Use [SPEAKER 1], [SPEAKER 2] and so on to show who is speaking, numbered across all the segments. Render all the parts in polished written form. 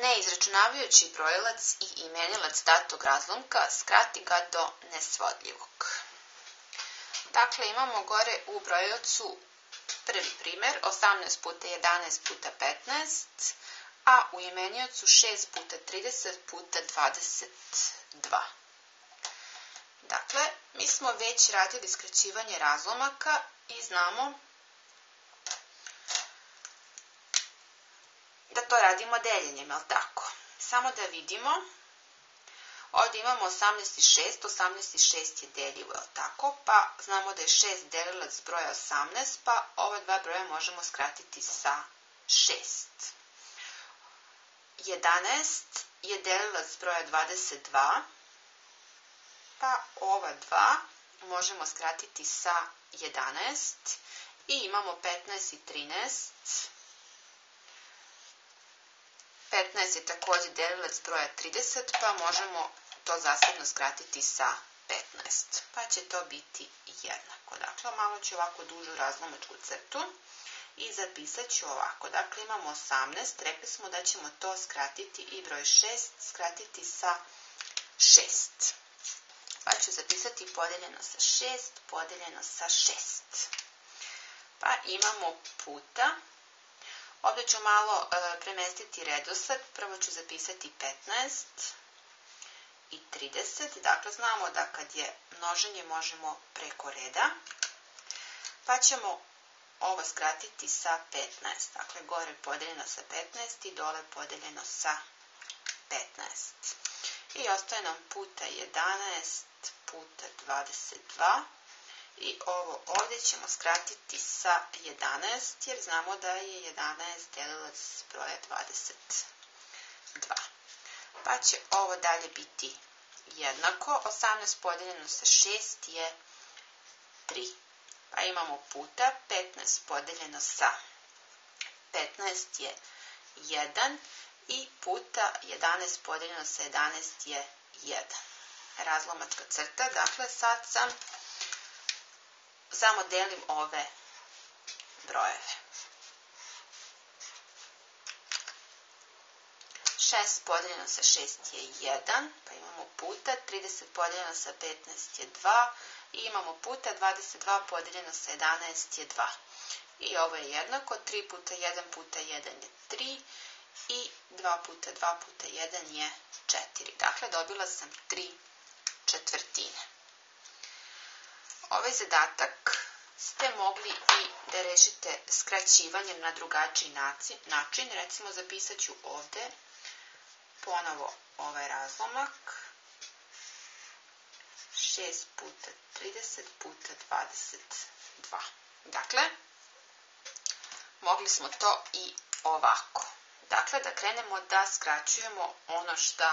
[SPEAKER 1] ne izračunavajući brojilac i imenilac datog razlomka, skrati ga do nesvodljivog. Dakle, imamo gore u brojilacu prvi primer, 18 puta 11 puta 15, a u imeniocu 6 puta 30 puta 22. Dakle, mi smo već radili skraćivanje razlomaka i znamo da to radimo deljenjem, je li tako? Samo da vidimo, ovdje imamo 18 i 6, 18 i 6 je deljivo, je li tako? Pa znamo da je 6 delilac broja 18, pa ova dva broja možemo skratiti sa 6. 11 je delilac broja 22, pa ova dva možemo skratiti sa 11 i imamo 15 i 13. 15 je također delilac broja 30, pa možemo to zasebno skratiti sa 15. Pa će to biti jednako. Dakle, malo ću ovako dužu razlomačku crtu i zapisat ću ovako. Dakle, imamo 18, rekli smo da ćemo to skratiti i broj 6 skratiti sa 6. Pa ću zapisati podeljeno sa 6, podeljeno sa 6. Pa imamo puta. Ovdje ću malo premestiti redosled. Prvo ću zapisati 15 i 30. Dakle, znamo da kad je množenje možemo preko reda. Pa ćemo ovo skratiti sa 15. Dakle, gore podeljeno sa 15 i dole podeljeno sa 15. I ostaje nam puta 11 puta 22. I ovo ovdje ćemo skratiti sa 11, jer znamo da je 11 delilac broja 22. Pa će ovo dalje biti jednako. 18 podeljeno sa 6 je 3. Pa imamo puta 15 podeljeno sa 15 je 1 i puta 11 podeljeno sa 11 je 1. Razlomačka crta. Dakle, sad samo delim ove brojeve. 6 podeljeno sa 6 je 1, pa imamo puta 30 podeljeno sa 15 je 2 i imamo puta 22 podeljeno sa 11 je 2. I ovo je jednako, 3 puta 1 puta 1 je 3 i 2 puta 2 puta 1 je 4. Dakle, dobila sam 3/4. Ovaj zadatak ste mogli i da rešite skraćivanjem na drugačiji način. Recimo, zapisat ću ovde ponovo ovaj razlomak. 6 puta 30 puta 22. Dakle, mogli smo to i ovako. Dakle, da krenemo da skraćujemo ono što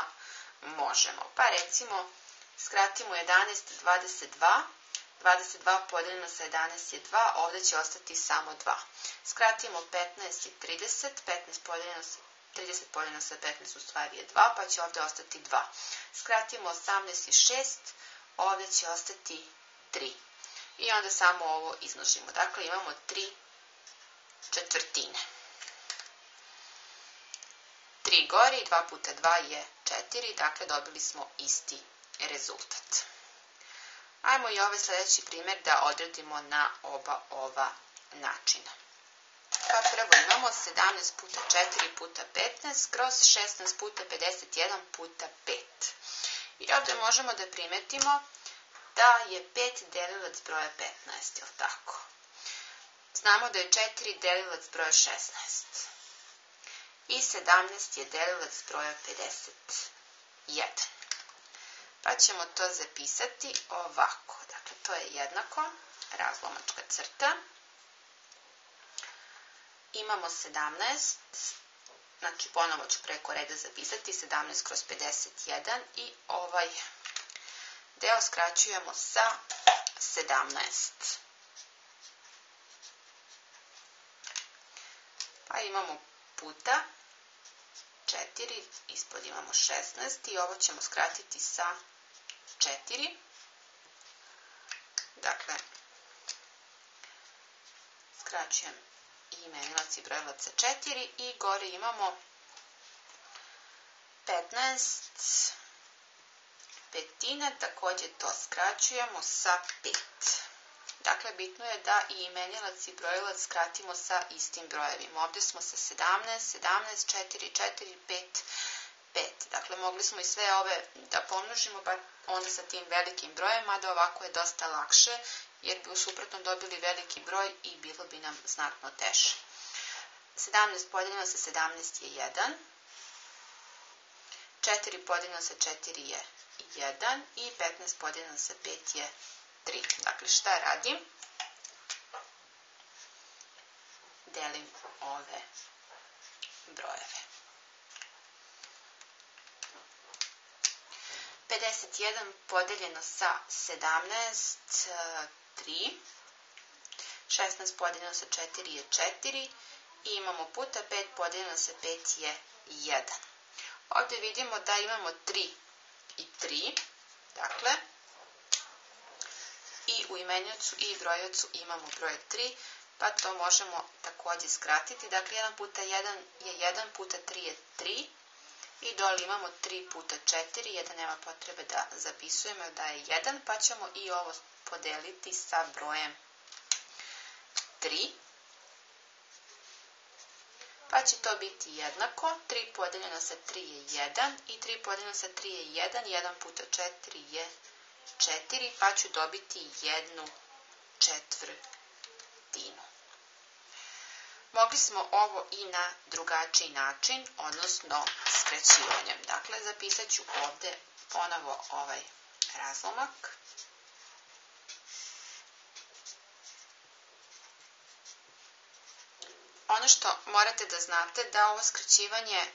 [SPEAKER 1] možemo. Pa recimo, skratimo 11 22. 22 podeljeno sa 11 je 2, ovdje će ostati samo 2. Skratimo 15 i 30, 30 podeljeno sa 15 u stvari je 2, pa će ovdje ostati 2. Skratimo 18 i 6, ovdje će ostati 3. I onda samo ovo izmnožimo. Dakle, imamo 3/4. 3 gore i 2 puta 2 je 4, dakle dobili smo isti rezultat. Ajmo i ovaj sljedeći primjer da odredimo na oba ova načina. Pa prvo imamo 17 puta 4 puta 15 kroz 16 puta 51 puta 5. I ovdje možemo da primetimo da je 5 delilac broja 15, je li tako? Znamo da je 4 delilac broja 16. I 17 je delilac broja 51. Pa ćemo to zapisati ovako. Dakle, to je jednako, razlomačka crta. Imamo 17, znači ponovo ću preko reda zapisati 17 kroz 51 i ovaj deo skraćujemo sa 17. Pa imamo puta 4, ispod imamo 16 i ovo ćemo skratiti sa 4. Dakle, skraćujem imenilac i brojilac sa 4 i gore imamo 15 petina, takođe to skraćujemo sa 5. Dakle, bitno je da i imenilac i brojilac skratimo sa istim brojevima. Ovde smo sa 17, 17, 4, 4, 5, 5. Dakle, mogli smo i sve ove da pomnožimo, pa onda sa tim velikim brojem, mada ovako je dosta lakše, jer bi u suprotnom dobili veliki broj i bilo bi nam znatno teže. 17 podeljeno sa 17 je 1. 4 podeljeno sa 4 je 1 i 15 podeljeno sa 5 je 3. Dakle, šta radim? Delim ove brojeve. 51 podeljeno sa 17, 3. 16 podeljeno sa 4 je 4. I imamo puta 5 podeljeno sa 5 je 1. Ovde vidimo da imamo 3 i 3. Dakle, i u imeniocu i brojiocu imamo broj 3, pa to možemo takođe skratiti. Dakle, 1 puta 1 je 1, puta 3 je 3. I dole imamo 3 puta 4, 1 nema potrebe da zapisujemo da je 1, pa ćemo i ovo podeliti sa brojem 3. Pa će to biti jednako, 3 podeljeno sa 3 je 1 i 3 podeljeno sa 3 je 1, 1 puta 4 je 4, pa ću dobiti 1/4. Mogli smo ovo i na drugačiji način, odnosno skraćivanjem. Dakle, zapisat ću ovde ponovo ovaj razlomak. Ono što morate da znate da ovo skraćivanje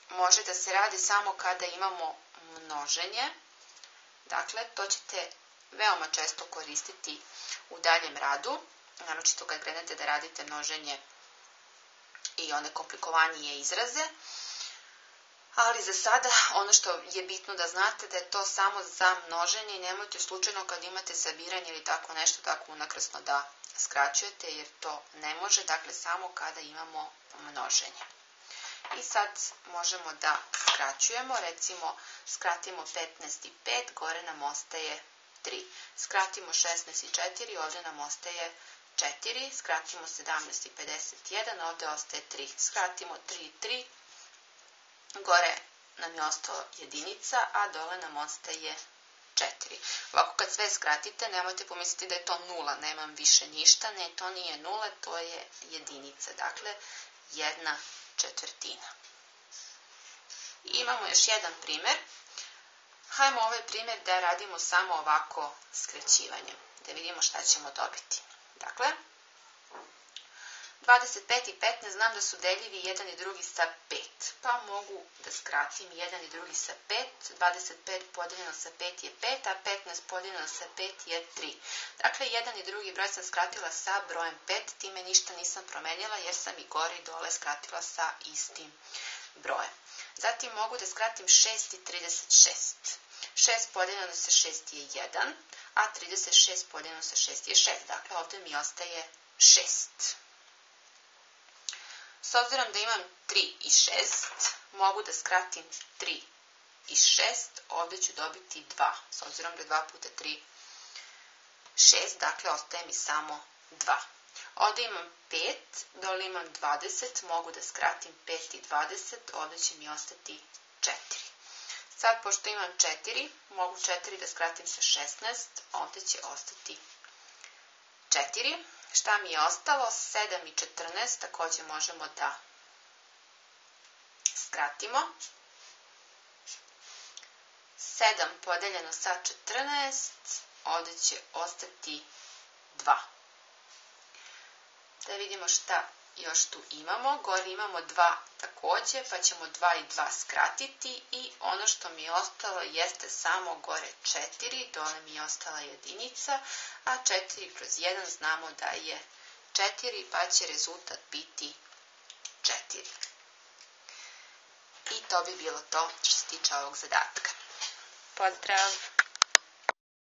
[SPEAKER 1] može da se radi samo kada imamo množenje. Dakle, to ćete veoma često koristiti u daljem radu, naročito kad krenete da radite množenje i one komplikovanije izraze. Ali za sada ono što je bitno da znate da je to samo za množenje i nemojte slučajno kad imate sabiranje ili tako nešto tako unakrasno da skraćujete jer to ne može, dakle samo kada imamo množenje. I sad možemo da skraćujemo, recimo skratimo 15 i 5, gore nam ostaje 3. Skratimo 16 i 4, ovde nam ostaje 4. Skratimo 17 i 51, ovde ostaje 3. Skratimo 3 i 3, gore nam je ostalo jedinica, a dole nam ostaje 4. Ovako kad sve skratite, nemojte pomisliti da je to 0, nemam više ništa, ne, to nije 0, to je jedinica, dakle 1/4. I imamo još jedan primer. Hajmo ovaj primer da radimo samo ovako skraćivanjem, da vidimo šta ćemo dobiti. Dakle, 25 i 15 znam da su deljivi jedan i drugi sa 5, pa mogu da skratim jedan i drugi sa 5. 25 podeljeno sa 5 je 5, a 15 podeljeno sa 5 je 3. Dakle, jedan i drugi broj sam skratila sa brojem 5, time ništa nisam promenila jer sam i gore i dole skratila sa istim brojem. Zatim mogu da skratim 6 i 36. 6 podeljeno sa 6 je 1, a 36 podeljeno sa 6 je 6. Dakle, ovde mi ostaje 6. S obzirom da imam 3 i 6, mogu da skratim 3 i 6, ovde ću dobiti 2. S obzirom da je 2 puta 3, 6, dakle ostaje mi samo 2. Ovde imam 5, dole imam 20, mogu da skratim 5 i 20, ovde će mi ostati 4. Sad, pošto imam 4, mogu 4 da skratim sa 16, ovde će ostati 4. Šta mi je ostalo? 7 i 14, takođe možemo da skratimo. 7 podeljeno sa 14, ovde će ostati 2. Da vidimo šta još tu imamo. Gore imamo 2 takođe, pa ćemo 2 i 2 skratiti i ono što mi je ostalo jeste samo gore 4, dole mi je ostala jedinica, a 4 kroz 1 znamo da je 4, pa će rezultat biti 4. I to bi bilo to što se tiče ovog zadatka. Pozdrav!